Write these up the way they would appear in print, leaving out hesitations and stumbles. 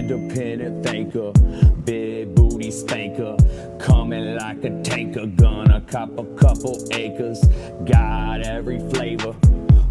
independent thinker, big booty spanker, coming like a tanker, gonna cop a couple acres, got every flavor,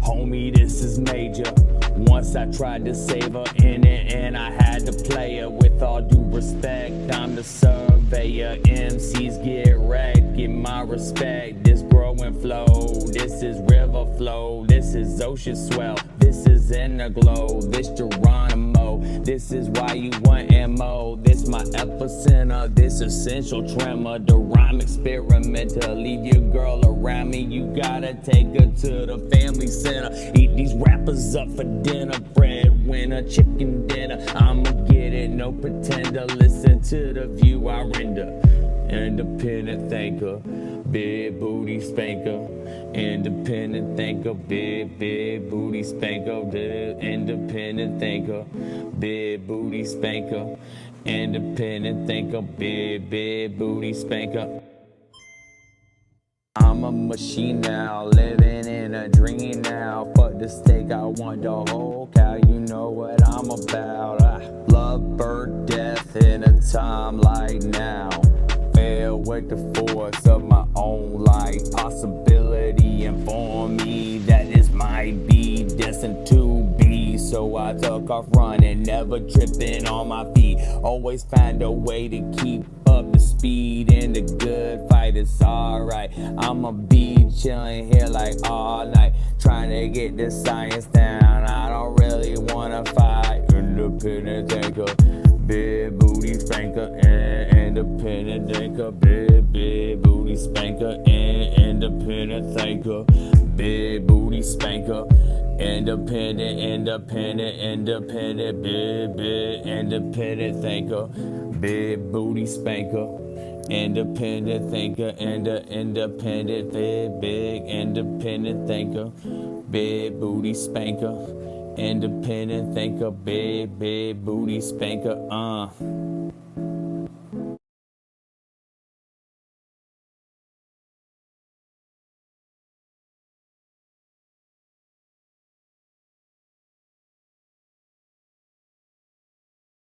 homie this is major. Once I tried to save her in it and I had to play her. With all due respect, I'm the surveyor, MCs get wrecked, get my respect. This growing flow, this is river flow, this is ocean swell, this is in the glow, this Geronimo, this is why you want MO, this my epicenter, this essential tremor, the rhyme experimental, leave your girl around me, you gotta take her to the family center, eat these rappers up for dinner, breadwinner, chicken dinner, I'ma get it, no pretender, listen to the view I render, independent thinker, big booty spanker, independent thinker, big booty spanker, independent thinker, big booty spanker, independent thinker, big booty spanker. I'm a machine now, living in a dream now. Fuck the steak, I want the whole cow, you know what I'm about. I love birth, death in a time like now. Fail with the force of my own life. Possibility inform me that this might be destined to be. So I took off running, never tripping on my feet. Always find a way to keep up the speed. In the good fight, it's alright. I'ma be chillin' here like all night, trying to get the science down. I don't really wanna fight. Independent thinker, big booty spanker, and independent thinker, big booty spanker, and independent thinker, big booty spanker, independent, big independent thinker, big booty spanker, independent thinker, and independent, big independent thinker, big booty spanker, independent thinker, big booty spanker,